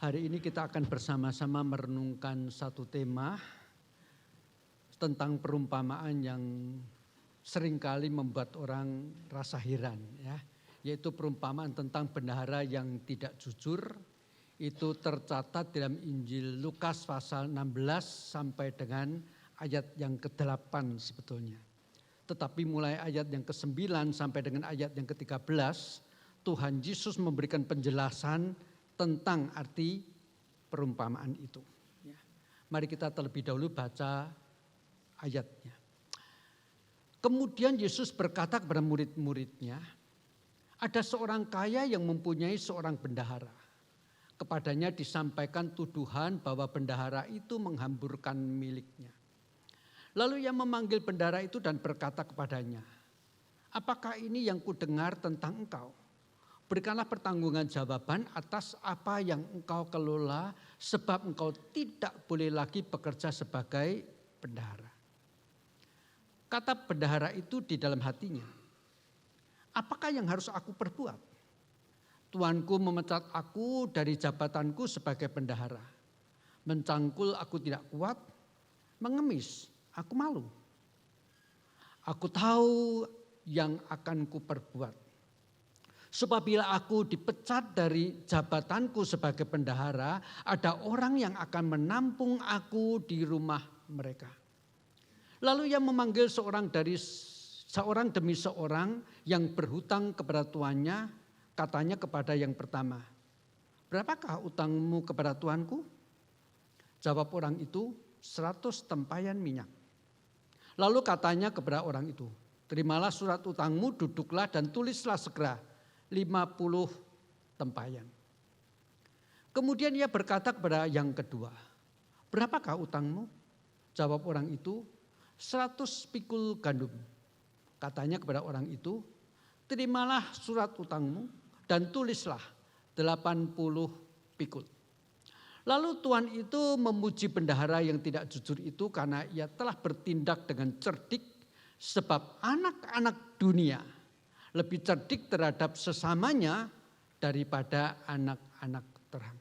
Hari ini kita akan bersama-sama merenungkan satu tema tentang perumpamaan yang seringkali membuat orang rasa heran, ya, yaitu perumpamaan tentang bendahara yang tidak jujur. Itu tercatat dalam Injil Lukas pasal 16 sampai dengan ayat yang ke-8 sebetulnya. Tetapi mulai ayat yang ke-9 sampai dengan ayat yang ke-13, Tuhan Yesus memberikan penjelasan tentang arti perumpamaan itu. Mari kita terlebih dahulu baca ayatnya. Kemudian Yesus berkata kepada murid-muridnya, ada seorang kaya yang mempunyai seorang bendahara. Kepadanya disampaikan tuduhan bahwa bendahara itu menghamburkan miliknya. Lalu ia memanggil bendahara itu dan berkata kepadanya, apakah ini yang kudengar tentang engkau? Berikanlah pertanggungan jawaban atas apa yang engkau kelola, sebab engkau tidak boleh lagi bekerja sebagai bendahara. Kata bendahara itu di dalam hatinya, apakah yang harus aku perbuat? Tuanku memecat aku dari jabatanku sebagai bendahara. Mencangkul aku tidak kuat, mengemis aku malu. Aku tahu yang akan kuperbuat. Sebab bila aku dipecat dari jabatanku sebagai bendahara, ada orang yang akan menampung aku di rumah mereka. Lalu ia memanggil seorang demi seorang yang berhutang kepada tuannya, katanya kepada yang pertama, berapakah utangmu kepada tuanku? Jawab orang itu, 100 tempayan minyak. Lalu katanya kepada orang itu, terimalah surat utangmu, duduklah dan tulislah segera 50 tempayan. Kemudian ia berkata kepada yang kedua, berapakah utangmu? Jawab orang itu, 100 pikul gandum. Katanya kepada orang itu, terimalah surat utangmu dan tulislah 80 pikul. Lalu tuan itu memuji bendahara yang tidak jujur itu karena ia telah bertindak dengan cerdik, sebab anak-anak dunia lebih cerdik terhadap sesamanya daripada anak-anak terang.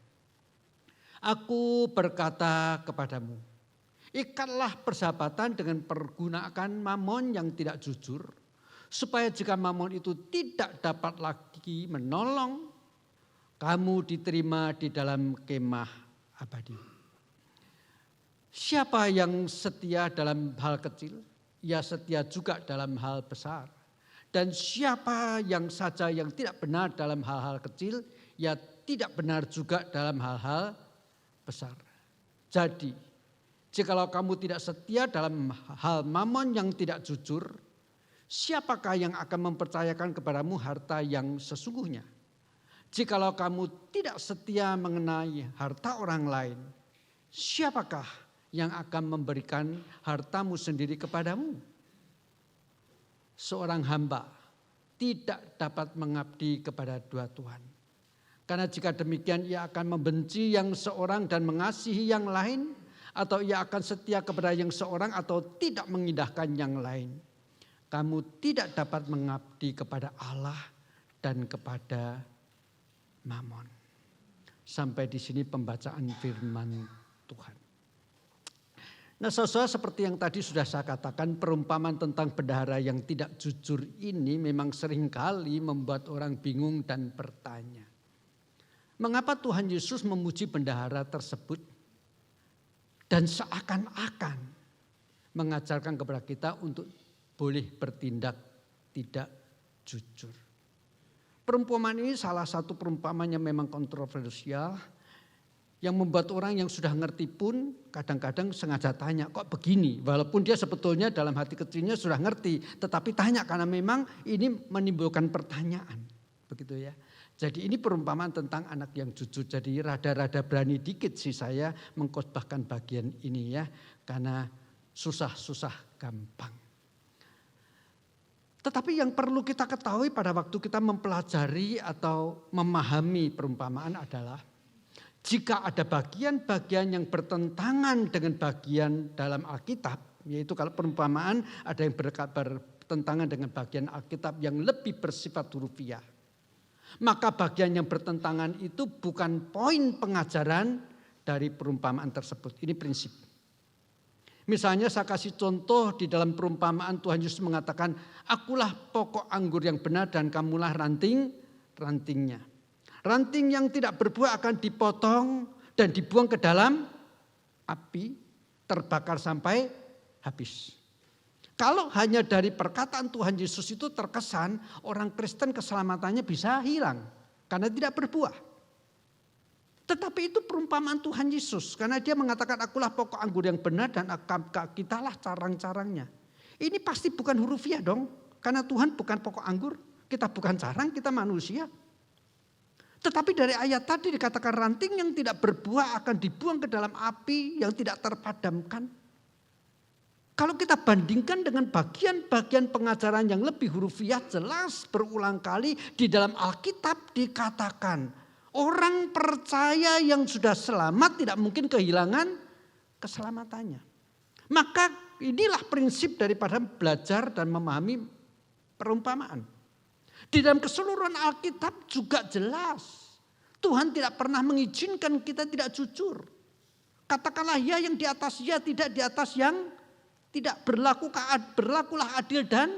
Aku berkata kepadamu, ikatlah persahabatan dengan pergunakan mamon yang tidak jujur, supaya jika mamon itu tidak dapat lagi menolong, kamu diterima di dalam kemah abadi. Siapa yang setia dalam hal kecil, ia setia juga dalam hal besar. Dan siapa yang saja yang tidak benar dalam hal-hal kecil, ya tidak benar juga dalam hal-hal besar. Jadi, jikalau kamu tidak setia dalam hal mamon yang tidak jujur, siapakah yang akan mempercayakan kepadamu harta yang sesungguhnya? Jikalau kamu tidak setia mengenai harta orang lain, siapakah yang akan memberikan hartamu sendiri kepadamu? Seorang hamba tidak dapat mengabdi kepada dua tuan. Karena jika demikian ia akan membenci yang seorang dan mengasihi yang lain, atau ia akan setia kepada yang seorang atau tidak mengindahkan yang lain. Kamu tidak dapat mengabdi kepada Allah dan kepada Mamon. Sampai di sini pembacaan firman Tuhan. Nah, saudara, seperti yang tadi sudah saya katakan, perumpamaan tentang bendahara yang tidak jujur ini memang seringkali membuat orang bingung dan bertanya. Mengapa Tuhan Yesus memuji bendahara tersebut dan seakan-akan mengajarkan kepada kita untuk boleh bertindak tidak jujur. Perumpamaan ini salah satu perumpamaan yang memang kontroversial, yang membuat orang yang sudah ngerti pun kadang-kadang sengaja tanya, kok begini? Walaupun dia sebetulnya dalam hati kecilnya sudah ngerti, tetapi tanya karena memang ini menimbulkan pertanyaan. Begitu ya. Jadi ini perumpamaan tentang anak yang jujur. Jadi rada-rada berani dikit sih saya mengkhotbahkan bagian ini ya, karena susah-susah gampang. Tetapi yang perlu kita ketahui pada waktu kita mempelajari atau memahami perumpamaan adalah, jika ada bagian-bagian yang bertentangan dengan bagian dalam Alkitab, yaitu kalau perumpamaan ada yang bertentangan dengan bagian Alkitab yang lebih bersifat hurufiah, Maka bagian yang bertentangan itu bukan poin pengajaran dari perumpamaan tersebut. Ini prinsip. Misalnya saya kasih contoh di dalam perumpamaan Tuhan Yesus mengatakan, akulah pokok anggur yang benar dan kamulah rantingnya. Ranting yang tidak berbuah akan dipotong dan dibuang ke dalam api, terbakar sampai habis. Kalau hanya dari perkataan Tuhan Yesus itu terkesan orang Kristen keselamatannya bisa hilang karena tidak berbuah. Tetapi itu perumpamaan Tuhan Yesus karena dia mengatakan akulah pokok anggur yang benar dan kitalah carang-carangnya. Ini pasti bukan hurufiah dong karena Tuhan bukan pokok anggur, kita bukan carang, kita manusia. Tetapi dari ayat tadi dikatakan ranting yang tidak berbuah akan dibuang ke dalam api yang tidak terpadamkan. Kalau kita bandingkan dengan bagian-bagian pengajaran yang lebih hurufiah, jelas berulang kali di dalam Alkitab dikatakan orang percaya yang sudah selamat tidak mungkin kehilangan keselamatannya. Maka inilah prinsip daripada belajar dan memahami perumpamaan. Di dalam keseluruhan Alkitab juga jelas Tuhan tidak pernah mengizinkan kita tidak jujur. Katakanlah ya yang di atas ya, tidak di atas yang tidak, berlakulah adil dan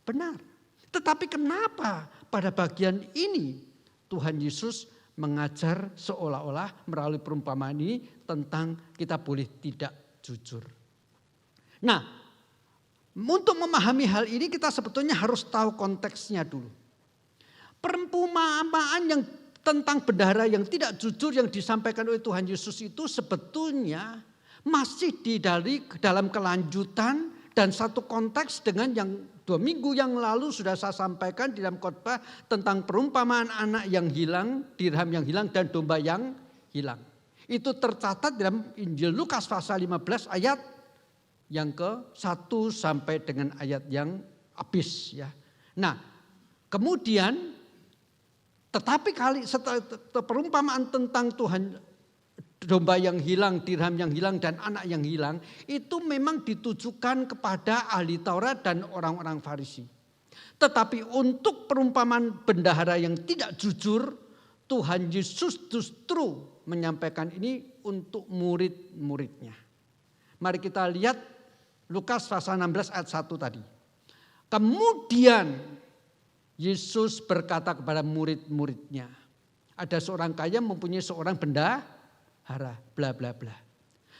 benar. Tetapi kenapa pada bagian ini Tuhan Yesus mengajar seolah-olah melalui perumpamaan ini tentang kita boleh tidak jujur. Nah, untuk memahami hal ini kita sebetulnya harus tahu konteksnya dulu. Perumpamaan yang tentang bendahara yang tidak jujur yang disampaikan oleh Tuhan Yesus itu sebetulnya masih dalam kelanjutan dan satu konteks dengan yang 2 minggu yang lalu sudah saya sampaikan di dalam khotbah tentang perumpamaan anak yang hilang, dirham yang hilang dan domba yang hilang. Itu tercatat dalam Injil Lukas pasal 15 ayat yang ke-1 sampai dengan ayat yang habis ya. Nah, kemudian tetapi setelah perumpamaan tentang Tuhan domba yang hilang, dirham yang hilang, dan anak yang hilang, itu memang ditujukan kepada ahli Taurat dan orang-orang Farisi. Tetapi untuk perumpamaan bendahara yang tidak jujur, Tuhan Yesus justru menyampaikan ini untuk murid-muridnya. Mari kita lihat Lukas pasal 16 ayat 1 tadi. Kemudian Yesus berkata kepada murid-muridnya, ada seorang kaya mempunyai seorang bendahara, bla bla bla.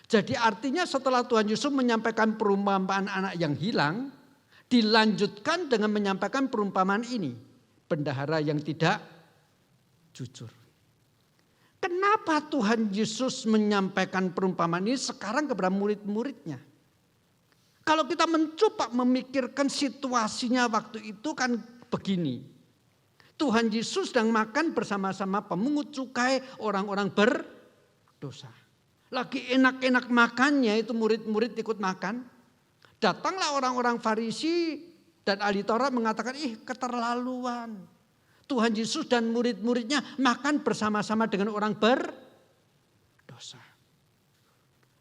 Jadi artinya setelah Tuhan Yesus menyampaikan perumpamaan anak yang hilang, dilanjutkan dengan menyampaikan perumpamaan ini, bendahara yang tidak jujur. Kenapa Tuhan Yesus menyampaikan perumpamaan ini sekarang kepada murid-muridnya? Kalau kita mencoba memikirkan situasinya waktu itu kan begini. Tuhan Yesus sedang makan bersama-sama pemungut cukai, orang-orang berdosa. Lagi enak-enak makannya itu murid-murid ikut makan. Datanglah orang-orang Farisi dan ahli Taurat mengatakan, keterlaluan. Tuhan Yesus dan murid-muridnya makan bersama-sama dengan orang berdosa.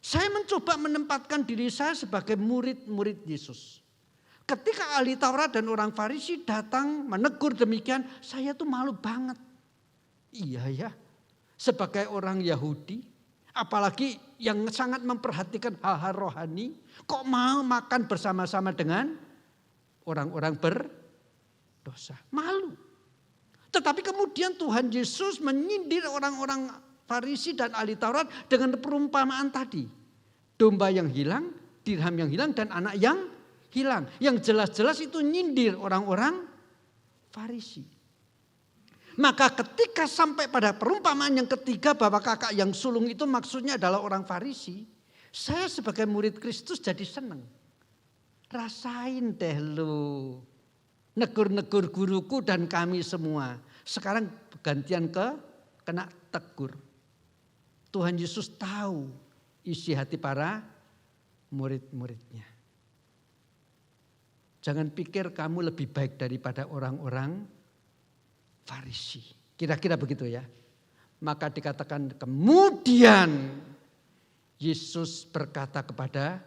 Saya mencoba menempatkan diri saya sebagai murid-murid Yesus. Ketika ahli Taurat dan orang Farisi datang menegur demikian, saya tuh malu banget. Iya ya, sebagai orang Yahudi, apalagi yang sangat memperhatikan hal-hal rohani, kok mau makan bersama-sama dengan orang-orang berdosa? Malu. Tetapi kemudian Tuhan Yesus menyindir orang-orang Farisi dan ahli Taurat dengan perumpamaan tadi. Domba yang hilang, dirham yang hilang, dan anak yang hilang. Yang jelas-jelas itu nyindir orang-orang Farisi. Maka ketika sampai pada perumpamaan yang ketiga bahwa kakak yang sulung itu maksudnya adalah orang Farisi, saya sebagai murid Kristus jadi senang. Rasain deh lu, negur-negur guruku dan kami semua. Sekarang gantian kena tegur. Tuhan Yesus tahu isi hati para murid-muridnya. Jangan pikir kamu lebih baik daripada orang-orang Farisi. Kira-kira begitu ya. Maka dikatakan kemudian Yesus berkata kepada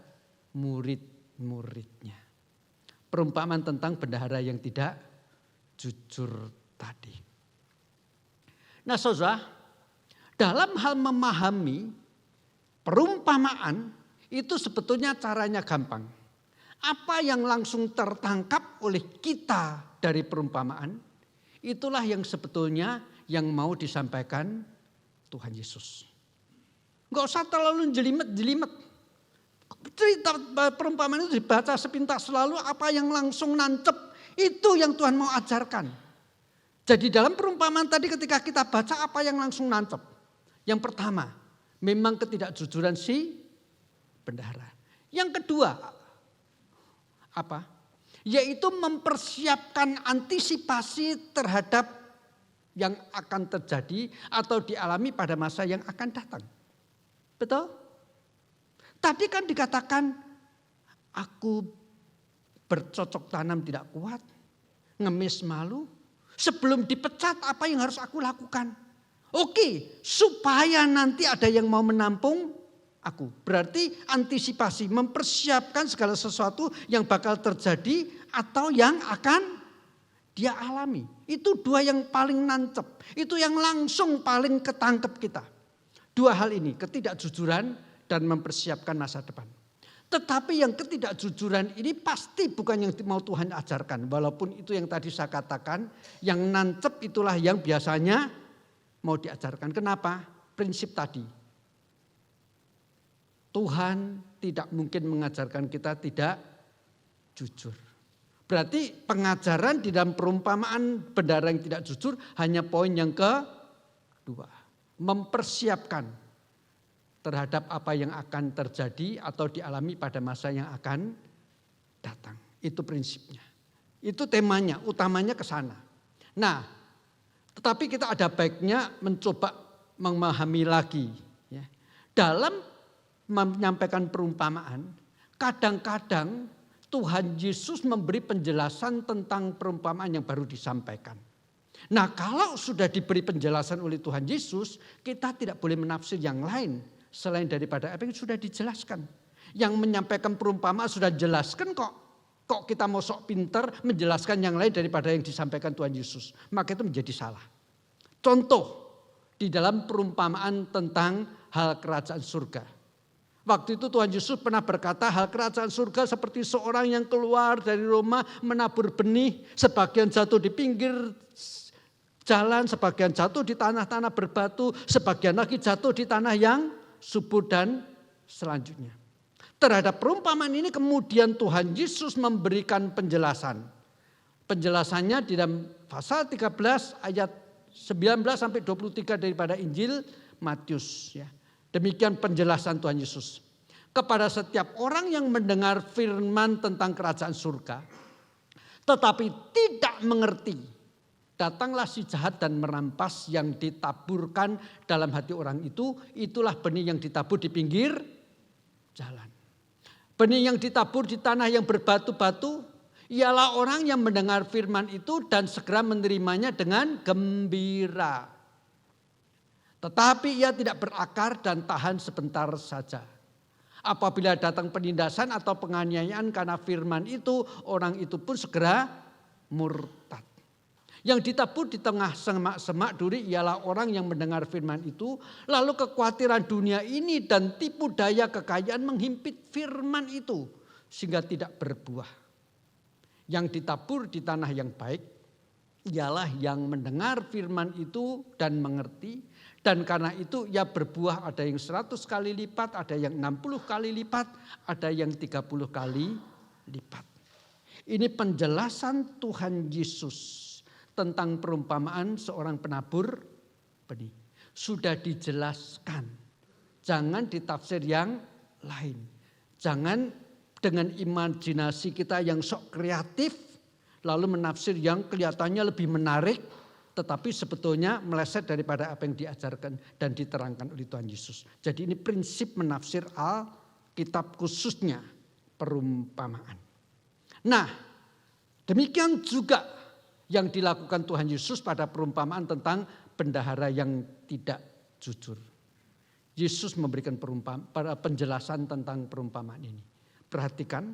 murid-muridnya. Perumpamaan tentang bendahara yang tidak jujur tadi. Nah saudara, dalam hal memahami perumpamaan itu sebetulnya caranya gampang. Apa yang langsung tertangkap oleh kita dari perumpamaan, itulah yang sebetulnya yang mau disampaikan Tuhan Yesus. Enggak usah terlalu jelimet-jelimet. Cerita perumpamaan itu dibaca sepintas selalu, apa yang langsung nancep, itu yang Tuhan mau ajarkan. Jadi dalam perumpamaan tadi ketika kita baca apa yang langsung nancep. Yang pertama, memang ketidakjujuran si bendahara. Yang kedua, apa? Yaitu mempersiapkan antisipasi terhadap yang akan terjadi atau dialami pada masa yang akan datang. Betul? Tadi kan dikatakan, aku bercocok tanam tidak kuat, ngemis malu. Sebelum dipecat apa yang harus aku lakukan? Oke, supaya nanti ada yang mau menampung aku. Berarti antisipasi, mempersiapkan segala sesuatu yang bakal terjadi atau yang akan dia alami. Itu dua yang paling nancep. Itu yang langsung paling ketangkep kita. Dua hal ini, ketidakjujuran dan mempersiapkan masa depan. Tetapi yang ketidakjujuran ini pasti bukan yang mau Tuhan ajarkan. Walaupun itu yang tadi saya katakan, yang nancep itulah yang biasanya mau diajarkan. Kenapa? Prinsip tadi. Tuhan tidak mungkin mengajarkan kita tidak jujur. Berarti pengajaran di dalam perumpamaan bendahara yang tidak jujur hanya poin yang kedua. Mempersiapkan terhadap apa yang akan terjadi atau dialami pada masa yang akan datang. Itu prinsipnya. Itu temanya, utamanya ke sana. Nah, tetapi kita ada baiknya mencoba memahami lagi. Ya. Dalam menyampaikan perumpamaan, kadang-kadang Tuhan Yesus memberi penjelasan tentang perumpamaan yang baru disampaikan. Nah, kalau sudah diberi penjelasan oleh Tuhan Yesus, kita tidak boleh menafsir yang lain selain daripada apa yang sudah dijelaskan. Yang menyampaikan perumpamaan sudah jelaskan kok. Kok kita mau sok pinter menjelaskan yang lain daripada yang disampaikan Tuhan Yesus. Maka itu menjadi salah. Contoh di dalam perumpamaan tentang hal kerajaan surga. Waktu itu Tuhan Yesus pernah berkata hal kerajaan surga seperti seorang yang keluar dari rumah menabur benih. Sebagian jatuh di pinggir jalan, sebagian jatuh di tanah-tanah berbatu. Sebagian lagi jatuh di tanah yang subur dan selanjutnya. Terhadap perumpamaan ini kemudian Tuhan Yesus memberikan penjelasan. Penjelasannya di dalam pasal 13 ayat 19 sampai 23 daripada Injil Matius. Ya. Demikian penjelasan Tuhan Yesus. Kepada setiap orang yang mendengar firman tentang kerajaan surga, tetapi tidak mengerti, datanglah si jahat dan merampas yang ditaburkan dalam hati orang itu. Itulah benih yang ditabur di pinggir jalan. Benih yang ditabur di tanah yang berbatu-batu ialah orang yang mendengar firman itu dan segera menerimanya dengan gembira. Tetapi ia tidak berakar dan tahan sebentar saja. Apabila datang penindasan atau penganiayaan karena firman itu, orang itu pun segera murtad. Yang ditabur di tengah semak-semak duri ialah orang yang mendengar firman itu. Lalu kekhawatiran dunia ini dan tipu daya kekayaan menghimpit firman itu. Sehingga tidak berbuah. Yang ditabur di tanah yang baik ialah yang mendengar firman itu dan mengerti. Dan karena itu ia berbuah, ada yang 100 kali lipat, ada yang 60 kali lipat, ada yang 30 kali lipat. Ini penjelasan Tuhan Yesus tentang perumpamaan seorang penabur benih. Sudah dijelaskan. Jangan ditafsir yang lain. Jangan dengan imajinasi kita yang sok kreatif lalu menafsir yang kelihatannya lebih menarik tetapi sebetulnya meleset daripada apa yang diajarkan dan diterangkan oleh Tuhan Yesus. Jadi ini prinsip menafsir Alkitab khususnya perumpamaan. Nah, demikian juga yang dilakukan Tuhan Yesus pada perumpamaan tentang bendahara yang tidak jujur. Yesus memberikan penjelasan tentang perumpamaan ini. Perhatikan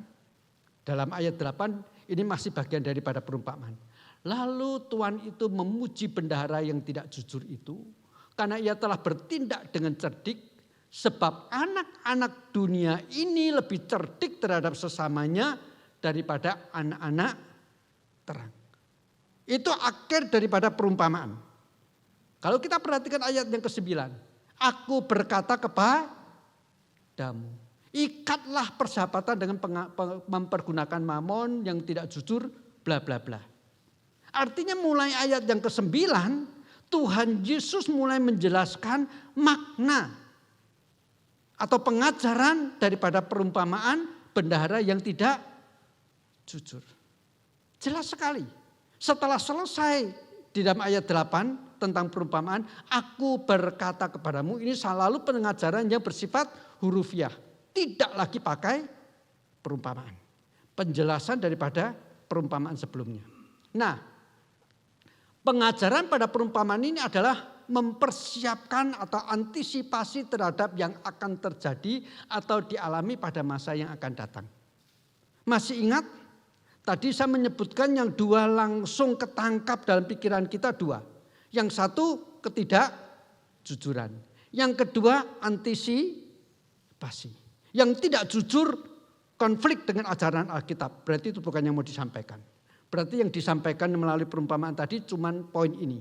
dalam ayat 8 ini masih bagian daripada perumpamaan. Lalu Tuhan itu memuji bendahara yang tidak jujur itu karena ia telah bertindak dengan cerdik, sebab anak-anak dunia ini lebih cerdik terhadap sesamanya daripada anak-anak terang. Itu akhir daripada perumpamaan. Kalau kita perhatikan ayat yang ke-9. Aku berkata kepadamu, ikatlah persahabatan dengan mempergunakan mamon yang tidak jujur, bla bla bla. Artinya mulai ayat yang ke-9, Tuhan Yesus mulai menjelaskan makna atau pengajaran daripada perumpamaan bendahara yang tidak jujur. Jelas sekali. Setelah selesai di dalam ayat 8 tentang perumpamaan, aku berkata kepadamu, ini selalu pengajaran yang bersifat hurufiah. Tidak lagi pakai perumpamaan. Penjelasan daripada perumpamaan sebelumnya. Nah, pengajaran pada perumpamaan ini adalah mempersiapkan atau antisipasi terhadap yang akan terjadi atau dialami pada masa yang akan datang. Masih ingat? Tadi saya menyebutkan yang dua langsung ketangkap dalam pikiran kita dua. Yang satu ketidakjujuran. Yang kedua antisipasi. Yang tidak jujur konflik dengan ajaran Alkitab. Berarti itu bukan yang mau disampaikan. Berarti yang disampaikan melalui perumpamaan tadi cuman poin ini.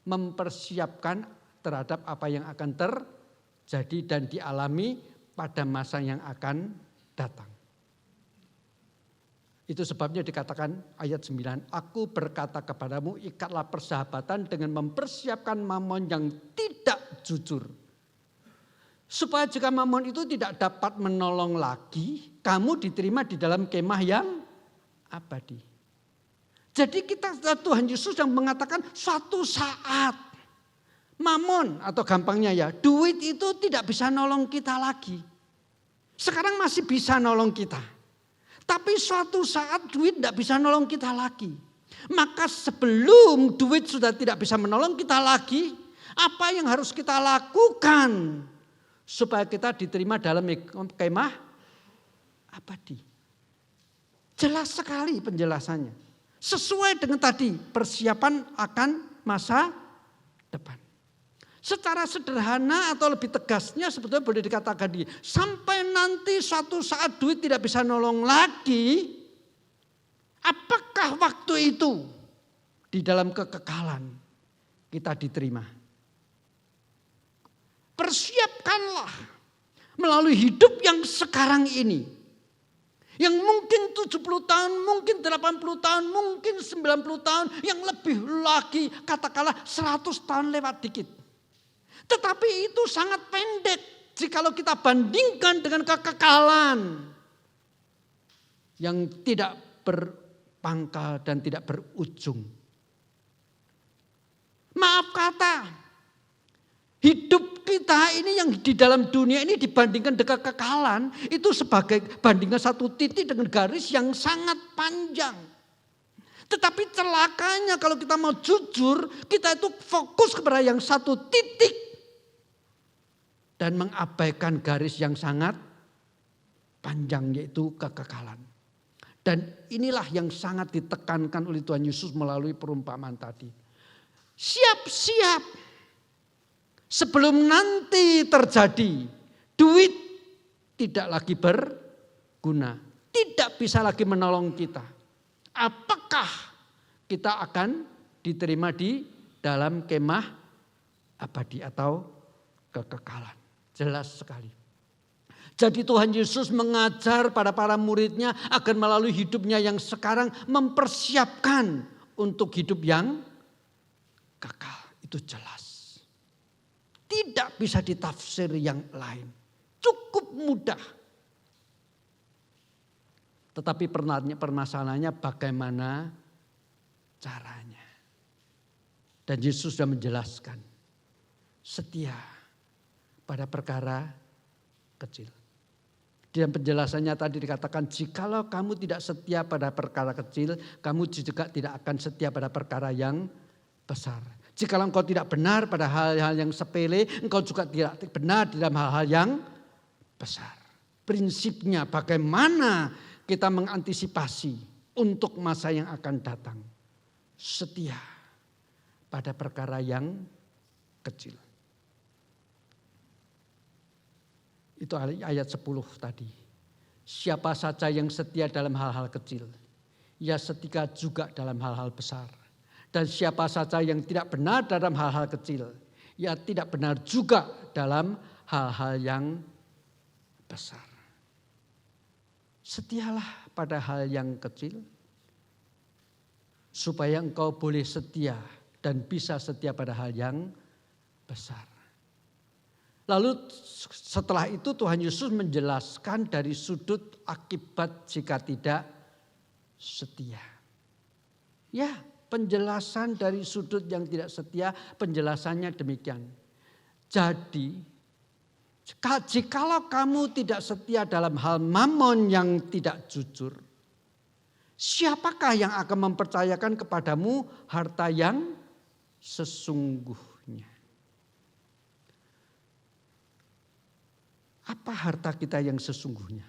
Mempersiapkan terhadap apa yang akan terjadi dan dialami pada masa yang akan datang. Itu sebabnya dikatakan ayat 9. Aku berkata kepadamu, ikatlah persahabatan dengan mempersiapkan mamon yang tidak jujur. Supaya jika mamon itu tidak dapat menolong lagi, kamu diterima di dalam kemah yang abadi. Jadi Tuhan Yesus yang mengatakan suatu saat mamon atau gampangnya ya duit itu tidak bisa nolong kita lagi. Sekarang masih bisa nolong kita. Tapi suatu saat duit tidak bisa nolong kita lagi. Maka sebelum duit sudah tidak bisa menolong kita lagi, apa yang harus kita lakukan supaya kita diterima dalam kemah abadi? Jelas sekali penjelasannya. Sesuai dengan tadi persiapan akan masa depan. Secara sederhana atau lebih tegasnya sebetulnya boleh dikatakan sampai nanti suatu saat duit tidak bisa nolong lagi. Apakah waktu itu di dalam kekekalan kita diterima? Persiapkanlah melalui hidup yang sekarang ini. Yang mungkin 70 tahun, mungkin 80 tahun, mungkin 90 tahun, yang lebih lagi katakanlah 100 tahun lewat dikit. Tetapi itu sangat pendek jikalau kita bandingkan dengan kekekalan yang tidak berpangkal dan tidak berujung. Maaf kata, hidup kita ini yang di dalam dunia ini dibandingkan dengan kekekalan itu sebagai bandingkan satu titik dengan garis yang sangat panjang. Tetapi celakanya kalau kita mau jujur, kita itu fokus kepada yang satu titik dan mengabaikan garis yang sangat panjang yaitu kekekalan. Dan inilah yang sangat ditekankan oleh Tuhan Yesus melalui perumpamaan tadi. Siap-siap. Sebelum nanti terjadi, duit tidak lagi berguna, tidak bisa lagi menolong kita. Apakah kita akan diterima di dalam kemah abadi atau kekekalan? Jelas sekali. Jadi Tuhan Yesus mengajar pada para muridnya agar melalui hidupnya yang sekarang mempersiapkan untuk hidup yang kekal. Itu jelas. Tidak bisa ditafsir yang lain. Cukup mudah. Tetapi permasalahannya bagaimana caranya. Dan Yesus sudah menjelaskan. Setia pada perkara kecil. Di dalam penjelasannya tadi dikatakan jikalau kamu tidak setia pada perkara kecil, kamu juga tidak akan setia pada perkara yang besar. Jika engkau tidak benar pada hal-hal yang sepele, engkau juga tidak benar di dalam hal-hal yang besar. Prinsipnya bagaimana kita mengantisipasi untuk masa yang akan datang. setia pada perkara yang kecil. Itu ayat 10 tadi. Siapa saja yang setia dalam hal-hal kecil, ia setia juga dalam hal-hal besar. Dan siapa saja yang tidak benar dalam hal-hal kecil, ia tidak benar juga dalam hal-hal yang besar. Setialah pada hal yang kecil, supaya engkau boleh setia dan bisa setia pada hal yang besar. Lalu setelah itu Tuhan Yesus menjelaskan dari sudut akibat jika tidak setia. Ya, penjelasan dari sudut yang tidak setia, penjelasannya demikian. Jadi, jikalau kamu tidak setia dalam hal mamon yang tidak jujur, siapakah yang akan mempercayakan kepadamu harta yang sesungguhnya? Apa harta kita yang sesungguhnya?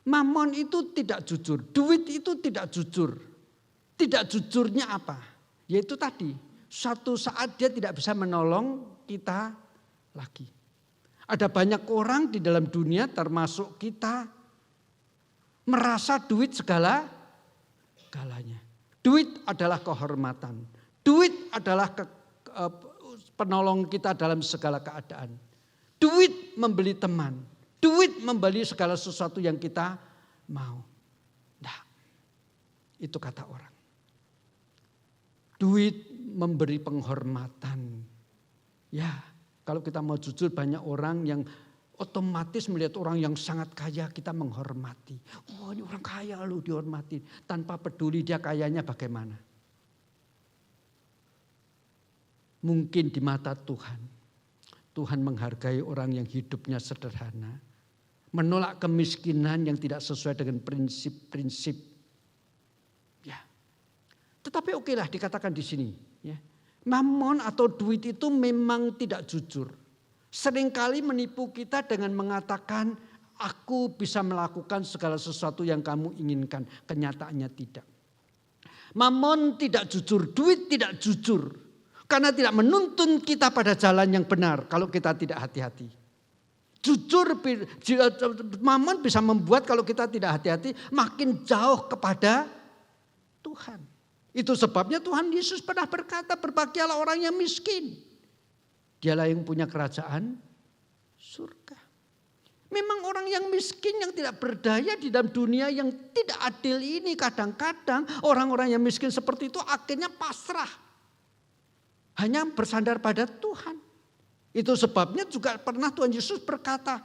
Mamon itu tidak jujur, duit itu tidak jujur. Tidak jujurnya apa? Yaitu tadi, suatu saat dia tidak bisa menolong kita lagi. Ada banyak orang di dalam dunia termasuk kita merasa duit segalanya. Duit adalah kehormatan. Duit adalah penolong kita dalam segala keadaan. Duit membeli teman. Duit membeli segala sesuatu yang kita mau. Nah, itu kata orang. Duit memberi penghormatan. Ya, kalau kita mau jujur banyak orang yang otomatis melihat orang yang sangat kaya kita menghormati. Oh, ini orang kaya loh, dihormati. Tanpa peduli dia kayanya bagaimana. Mungkin di mata Tuhan menghargai orang yang hidupnya sederhana. Menolak kemiskinan yang tidak sesuai dengan prinsip-prinsip. Ya. Tetapi okelah dikatakan di sini. Ya. Mamon atau duit itu memang tidak jujur. Seringkali menipu kita dengan mengatakan aku bisa melakukan segala sesuatu yang kamu inginkan. Kenyataannya tidak. Mamon tidak jujur, duit tidak jujur. Karena tidak menuntun kita pada jalan yang benar kalau kita tidak hati-hati. Jujur, mamon bisa membuat kalau kita tidak hati-hati makin jauh kepada Tuhan. Itu sebabnya Tuhan Yesus pernah berkata, berbahagialah orang yang miskin. Dialah yang punya kerajaan surga. Memang orang yang miskin yang tidak berdaya di dalam dunia yang tidak adil ini kadang-kadang orang-orang yang miskin seperti itu akhirnya pasrah. Hanya bersandar pada Tuhan. Itu sebabnya juga pernah Tuhan Yesus berkata,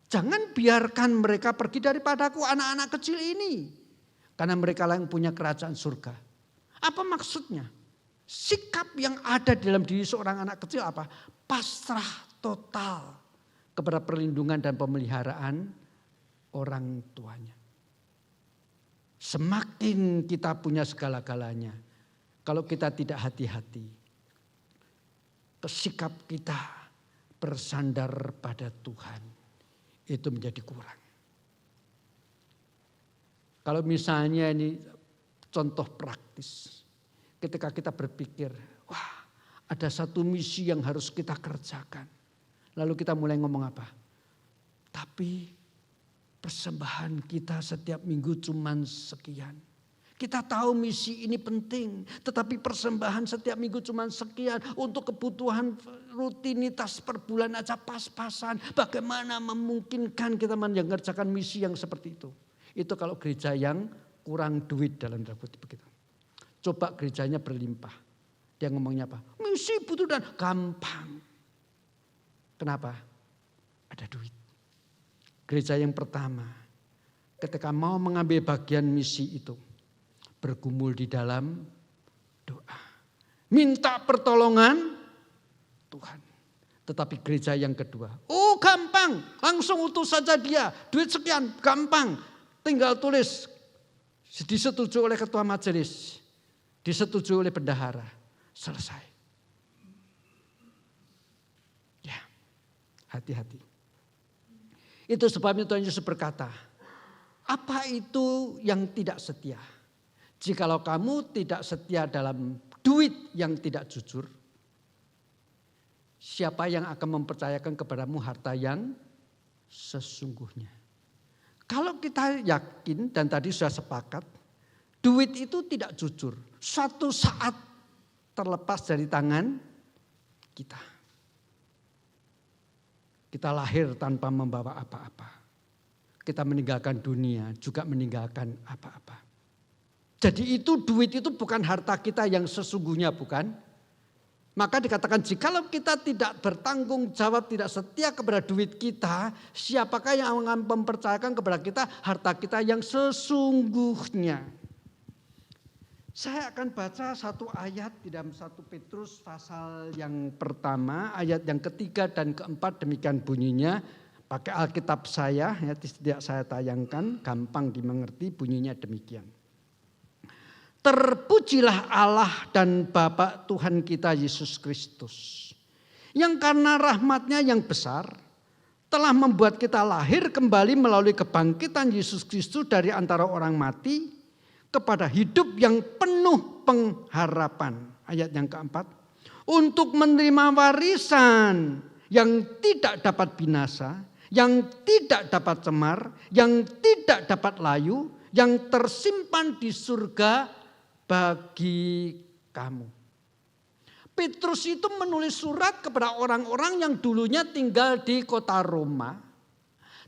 jangan biarkan mereka pergi daripadaku anak-anak kecil ini. Karena mereka lah yang punya kerajaan surga. Apa maksudnya? Sikap yang ada di dalam diri seorang anak kecil apa? Pasrah total kepada perlindungan dan pemeliharaan orang tuanya. Semakin kita punya segala-galanya, kalau kita tidak hati-hati, sikap kita bersandar pada Tuhan itu menjadi kurang. Kalau misalnya ini contoh praktis, ketika kita berpikir, wah ada satu misi yang harus kita kerjakan. Lalu kita mulai ngomong apa? Tapi persembahan kita setiap minggu cuman sekian. Kita tahu misi ini penting, tetapi persembahan setiap minggu cuma sekian. Untuk kebutuhan rutinitas per bulan aja pas-pasan. Bagaimana memungkinkan kita mengerjakan misi yang seperti itu? Itu kalau gereja yang kurang duit dalam tanda kutip begitu. Coba gerejanya berlimpah. Dia ngomongnya apa? Misi butuh dan gampang. Kenapa? Ada duit. Gereja yang pertama, ketika mau mengambil bagian misi itu, bergumul di dalam doa. Minta pertolongan Tuhan. Tetapi gereja yang kedua, oh gampang, langsung utus saja dia. Duit sekian, gampang. Tinggal tulis, disetujui oleh ketua majelis, disetujui oleh bendahara, selesai. Ya, hati-hati. Itu sebabnya Tuhan Yesus berkata, apa itu yang tidak setia? Jikalau kamu tidak setia dalam duit yang tidak jujur, siapa yang akan mempercayakan kepadamu harta yang sesungguhnya? Kalau kita yakin dan tadi sudah sepakat, duit itu tidak jujur. Suatu saat terlepas dari tangan kita. Kita lahir tanpa membawa apa-apa. Kita meninggalkan dunia, juga meninggalkan apa-apa. Jadi itu duit itu bukan harta kita yang sesungguhnya, bukan. Maka dikatakan jikalau kita tidak bertanggung jawab, tidak setia kepada duit kita, siapakah yang akan mempercayakan kepada kita harta kita yang sesungguhnya? Saya akan baca satu ayat di dalam 1 Petrus pasal yang pertama, ayat yang ketiga dan keempat, demikian bunyinya. Pakai Alkitab saya, ya, tidak saya tayangkan, gampang dimengerti, bunyinya demikian. Terpujilah Allah dan Bapa Tuhan kita Yesus Kristus, yang karena rahmat-Nya yang besar telah membuat kita lahir kembali melalui kebangkitan Yesus Kristus dari antara orang mati kepada hidup yang penuh pengharapan. Ayat yang keempat, untuk menerima warisan yang tidak dapat binasa, yang tidak dapat cemar, yang tidak dapat layu, yang tersimpan di surga bagi kamu. Petrus itu menulis surat kepada orang-orang yang dulunya tinggal di kota Roma.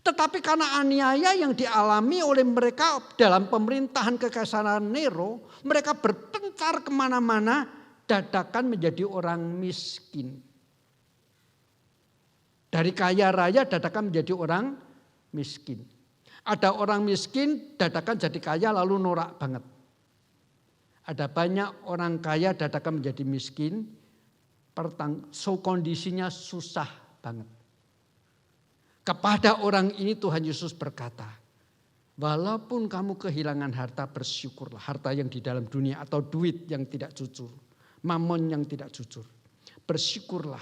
Tetapi karena aniaya yang dialami oleh mereka dalam pemerintahan kekaisaran Nero, mereka berpencar kemana-mana, dadakan menjadi orang miskin. Dari kaya raya dadakan menjadi orang miskin. Ada orang miskin dadakan jadi kaya lalu norak banget. Ada banyak orang kaya dadakan menjadi miskin, kondisinya susah banget. Kepada orang ini Tuhan Yesus berkata, walaupun kamu kehilangan harta, bersyukurlah. Harta yang di dalam dunia atau duit yang tidak jujur, mamon yang tidak jujur. Bersyukurlah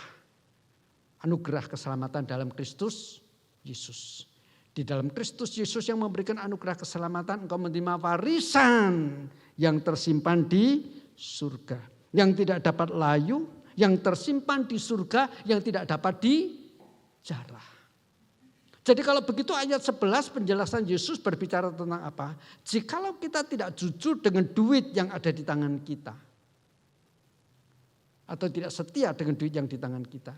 anugerah keselamatan dalam Kristus Yesus. Di dalam Kristus Yesus yang memberikan anugerah keselamatan, engkau menerima warisan yang tersimpan di surga. Yang tidak dapat layu, yang tersimpan di surga, yang tidak dapat dijarah. Jadi kalau begitu ayat 11 penjelasan Yesus berbicara tentang apa? Jikalau kita tidak jujur dengan duit yang ada di tangan kita. Atau tidak setia dengan duit yang di tangan kita.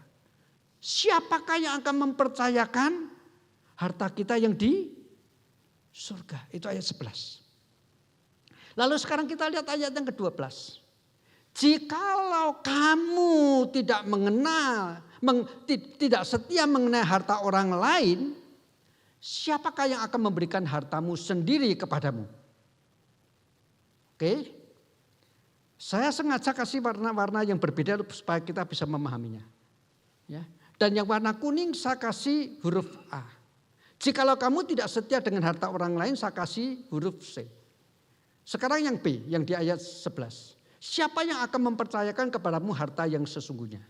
Siapakah yang akan mempercayakan harta kita yang di surga? Itu ayat 11. Lalu sekarang kita lihat ayat yang ke-12. Jikalau kamu tidak mengenal, tidak setia mengenai harta orang lain, siapakah yang akan memberikan hartamu sendiri kepadamu? Oke, saya sengaja kasih warna-warna yang berbeda supaya kita bisa memahaminya. Ya. Dan yang warna kuning saya kasih huruf A. Jikalau kamu tidak setia dengan harta orang lain, saya kasih huruf C. Sekarang yang B, yang di ayat 11. Siapa yang akan mempercayakan kepadamu harta yang sesungguhnya?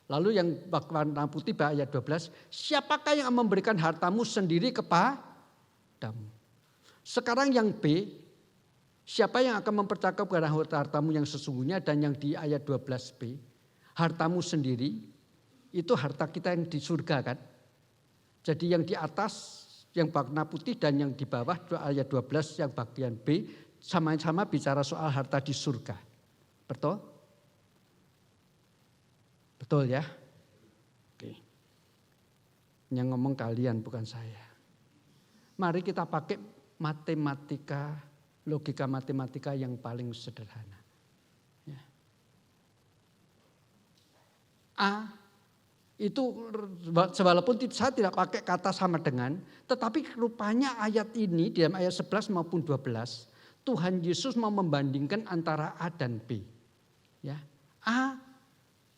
Lalu yang warna putih ayat 12, siapakah yang memberikan hartamu sendiri kepadamu? Sekarang yang B, siapa yang akan mempercayakan kepada hartamu yang sesungguhnya? Dan yang di ayat 12b, hartamu sendiri, itu harta kita yang di surga kan? Jadi yang di atas yang warna putih dan yang di bawah ayat 12 yang bagian B, sama-sama bicara soal harta di surga. Betul? Betul ya? Oke. Yang ngomong kalian bukan saya. Mari kita pakai matematika, logika matematika yang paling sederhana. Ya. A itu walaupun saya tidak pakai kata sama dengan, tetapi rupanya ayat ini di dalam ayat 11 maupun 12, Tuhan Yesus mau membandingkan antara A dan B. Ya. A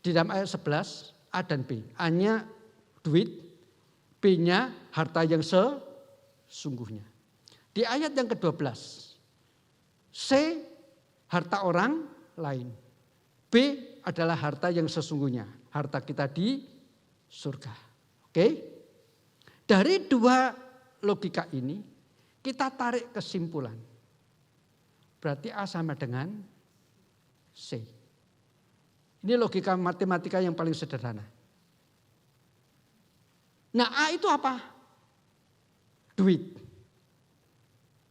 di dalam ayat 11 A dan B. A-nya duit, B-nya harta yang sesungguhnya. Di ayat yang ke-12 C harta orang lain. B adalah harta yang sesungguhnya, harta kita di surga. Oke? Dari dua logika ini kita tarik kesimpulan. berarti A sama dengan C. Ini logika matematika yang paling sederhana. Nah, A itu apa? Duit.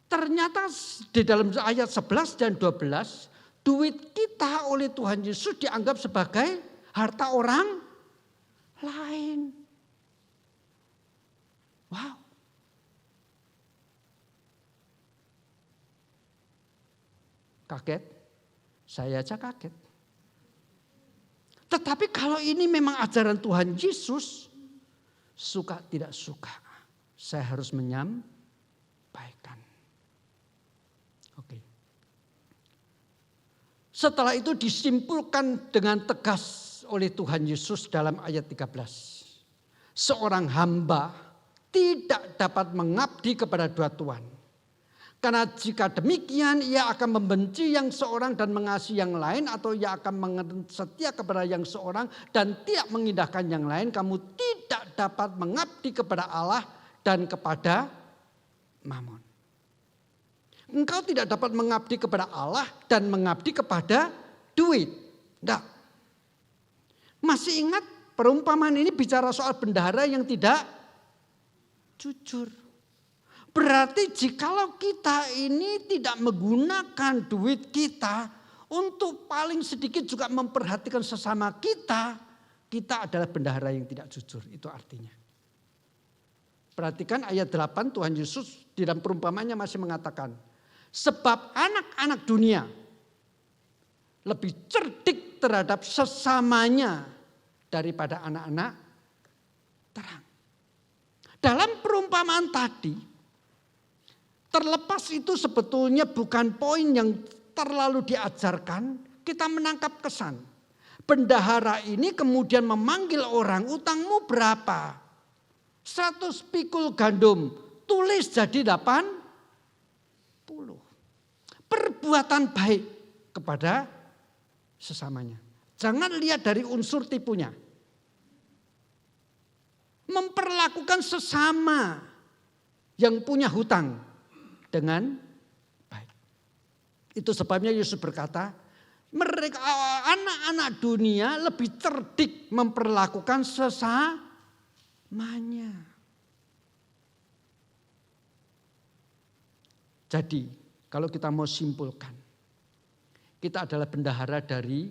Ternyata di dalam ayat 11 dan 12, duit kita oleh Tuhan Yesus dianggap sebagai harta orang lain. Wow. Kaget? Saya aja kaget. Tetapi kalau ini memang ajaran Tuhan Yesus, suka tidak suka, saya harus menyampaikan. Oke. Setelah itu disimpulkan dengan tegas oleh Tuhan Yesus dalam ayat 13. Seorang hamba tidak dapat mengabdi kepada dua tuan. Karena jika demikian ia akan membenci yang seorang dan mengasihi yang lain, atau ia akan setia kepada yang seorang dan tidak mengindahkan yang lain. Kamu tidak dapat mengabdi kepada Allah dan kepada Mammon. Engkau tidak dapat mengabdi kepada Allah dan mengabdi kepada duit. Tidak. Masih ingat perumpamaan ini bicara soal bendahara yang tidak jujur. Berarti jikalau kita ini tidak menggunakan duit kita untuk paling sedikit juga memperhatikan sesama kita, kita adalah bendahara yang tidak jujur. Itu artinya. Perhatikan ayat 8, Tuhan Yesus di dalam perumpamaannya masih mengatakan, sebab anak-anak dunia lebih cerdik terhadap sesamanya daripada anak-anak terang. Dalam perumpamaan tadi, terlepas itu sebetulnya bukan poin yang terlalu diajarkan, kita menangkap kesan. Bendahara ini kemudian memanggil orang, utangmu berapa? 100 pikul gandum, tulis jadi 80. Perbuatan baik kepada sesamanya. Jangan lihat dari unsur tipunya. Memperlakukan sesama yang punya hutang dengan baik. Itu sebabnya Yesus berkata, mereka anak-anak dunia lebih cerdik memperlakukan sesamanya. Jadi, kalau kita mau simpulkan, kita adalah bendahara dari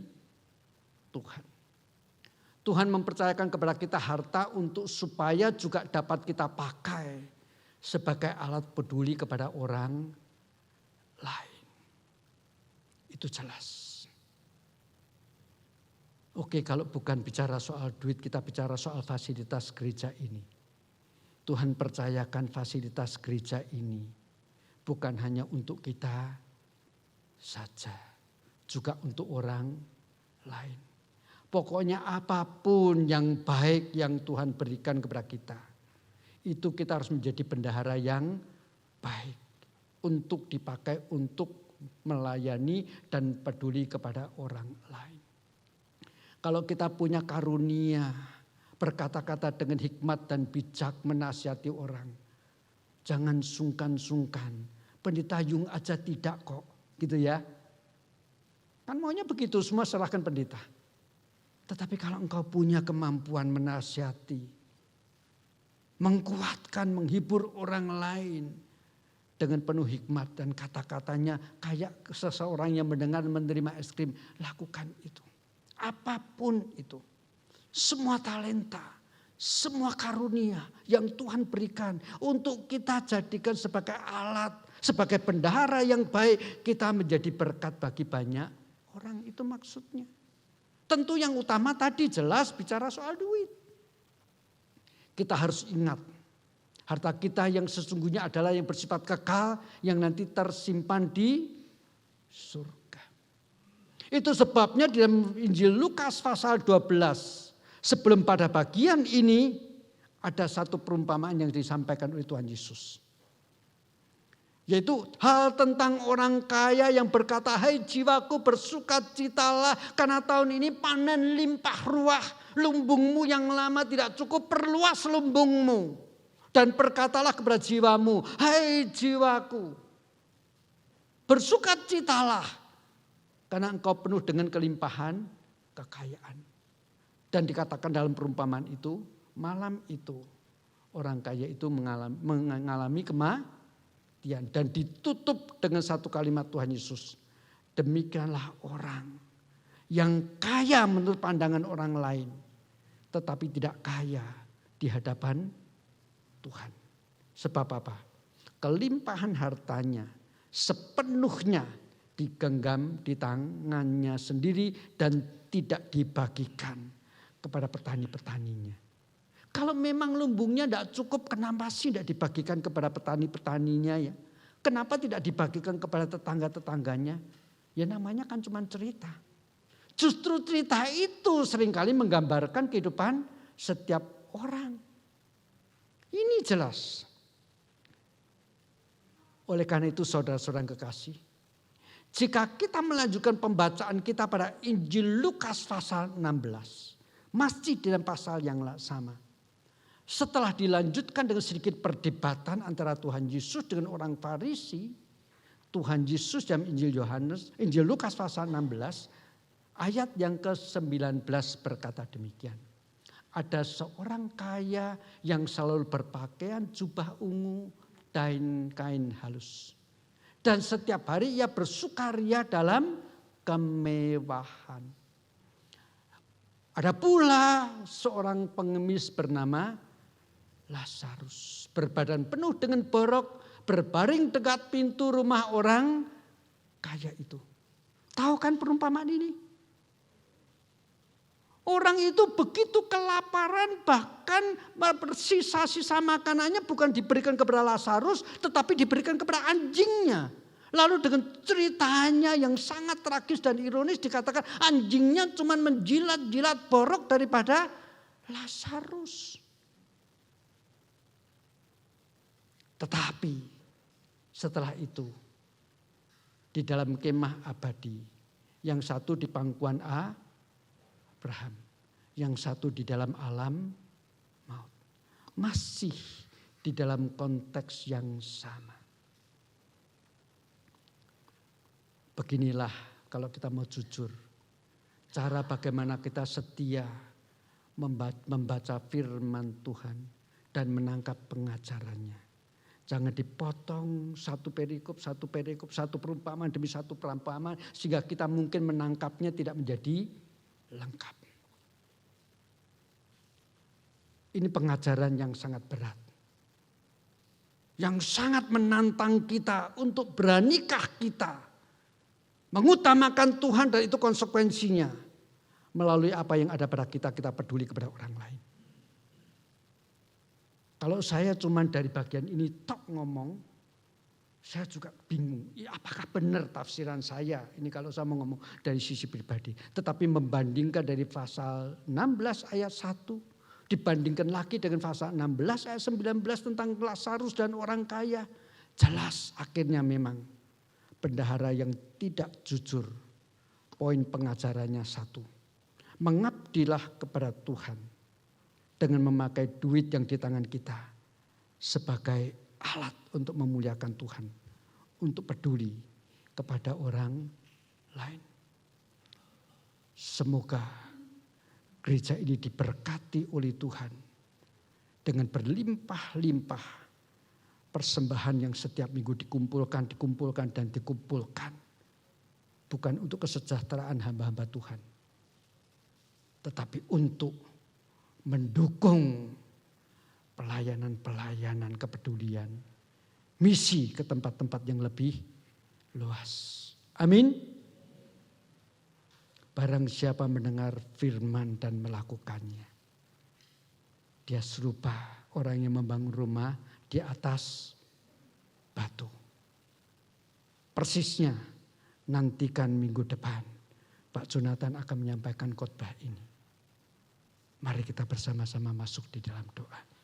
Tuhan. Tuhan mempercayakan kepada kita harta untuk supaya juga dapat kita pakai sebagai alat peduli kepada orang lain. Itu jelas. Oke, kalau bukan bicara soal duit, kita bicara soal fasilitas gereja ini. Tuhan percayakan fasilitas gereja ini bukan hanya untuk kita saja, juga untuk orang lain. Pokoknya apapun yang baik yang Tuhan berikan kepada kita, itu kita harus menjadi bendahara yang baik untuk dipakai untuk melayani dan peduli kepada orang lain. Kalau kita punya karunia berkata-kata dengan hikmat dan bijak menasihati orang, jangan sungkan-sungkan. Pendeta Yung aja tidak kok, gitu ya. Kan maunya begitu, semua serahkan pendeta. Tetapi kalau engkau punya kemampuan menasihati, mengkuatkan, menghibur orang lain dengan penuh hikmat dan kata-katanya kayak seseorang yang mendengar menerima es krim, lakukan itu. Apapun itu, semua talenta, semua karunia yang Tuhan berikan untuk kita jadikan sebagai alat, sebagai bendahara yang baik, kita menjadi berkat bagi banyak orang, itu maksudnya. Tentu yang utama tadi jelas bicara soal duit. Kita harus ingat, harta kita yang sesungguhnya adalah yang bersifat kekal, yang nanti tersimpan di surga. Itu sebabnya di dalam Injil Lukas pasal 12, sebelum pada bagian ini ada satu perumpamaan yang disampaikan oleh Tuhan Yesus. Yaitu hal tentang orang kaya yang berkata, hai jiwaku bersukacitalah karena tahun ini panen limpah ruah. Lumbungmu yang lama tidak cukup, perluas lumbungmu. Dan berkatalah kepada jiwamu, hai jiwaku. Bersukacitalah karena engkau penuh dengan kelimpahan kekayaan. Dan dikatakan dalam perumpamaan itu, malam itu orang kaya itu mengalami kematian. Dan ditutup dengan satu kalimat Tuhan Yesus. Demikianlah orang yang kaya menurut pandangan orang lain, tetapi tidak kaya di hadapan Tuhan. Sebab apa? Kelimpahan hartanya sepenuhnya digenggam di tangannya sendiri dan tidak dibagikan kepada petani-petaninya. Kalau memang lumbungnya tidak cukup, kenapa sih tidak dibagikan kepada petani-petaninya ya? Kenapa tidak dibagikan kepada tetangga-tetangganya? Ya namanya kan cuma cerita. Justru cerita itu seringkali menggambarkan kehidupan setiap orang. Ini jelas. Oleh karena itu saudara-saudara yang kekasih, jika kita melanjutkan pembacaan kita pada Injil Lukas pasal 16, masih dalam pasal yang sama. Setelah dilanjutkan dengan sedikit perdebatan antara Tuhan Yesus dengan orang Farisi, Tuhan Yesus dalam Injil Lukas pasal 16 ayat yang ke-19 berkata demikian. Ada seorang kaya yang selalu berpakaian jubah ungu dan kain halus. Dan setiap hari ia bersukaria dalam kemewahan. Ada pula seorang pengemis bernama Lazarus, berbadan penuh dengan borok, berbaring dekat pintu rumah orang kaya itu. Tahu kan perumpamaan ini? Orang itu begitu kelaparan, bahkan sisa-sisa makanannya bukan diberikan kepada Lazarus, tetapi diberikan kepada anjingnya. Lalu dengan ceritanya yang sangat tragis dan ironis dikatakan anjingnya cuma menjilat-jilat borok daripada Lazarus. Tetapi setelah itu di dalam kemah abadi, yang satu di pangkuan Abraham, yang satu di dalam alam maut. Masih di dalam konteks yang sama. Beginilah kalau kita mau jujur, cara bagaimana kita setia membaca firman Tuhan dan menangkap pengajarannya. Jangan dipotong satu perikop, satu perumpamaan demi satu perumpamaan, sehingga kita mungkin menangkapnya tidak menjadi lengkap. Ini pengajaran yang sangat berat. Yang sangat menantang kita untuk beranikah kita mengutamakan Tuhan dan itu konsekuensinya. Melalui apa yang ada pada kita, kita peduli kepada orang lain. Kalau saya cuma dari bagian ini tok ngomong, saya juga bingung. Ya, apakah benar tafsiran saya? Ini kalau saya mau ngomong dari sisi pribadi. Tetapi membandingkan dari pasal 16 ayat 1. Dibandingkan lagi dengan pasal 16 ayat 19 tentang Lazarus dan orang kaya. Jelas akhirnya memang bendahara yang tidak jujur. Poin pengajarannya satu. Mengabdilah kepada Tuhan. Dengan memakai duit yang di tangan kita sebagai alat untuk memuliakan Tuhan. Untuk peduli kepada orang lain. Semoga gereja ini diberkati oleh Tuhan. Dengan berlimpah-limpah persembahan yang setiap minggu dikumpulkan. Bukan untuk kesejahteraan hamba-hamba Tuhan. Tetapi untuk mendukung pelayanan-pelayanan kepedulian, misi ke tempat-tempat yang lebih luas. Amin. Barang siapa mendengar firman dan melakukannya, dia serupa orang yang membangun rumah di atas batu. Persisnya nantikan minggu depan Pak Jonathan akan menyampaikan khotbah ini. Mari kita bersama-sama masuk di dalam doa.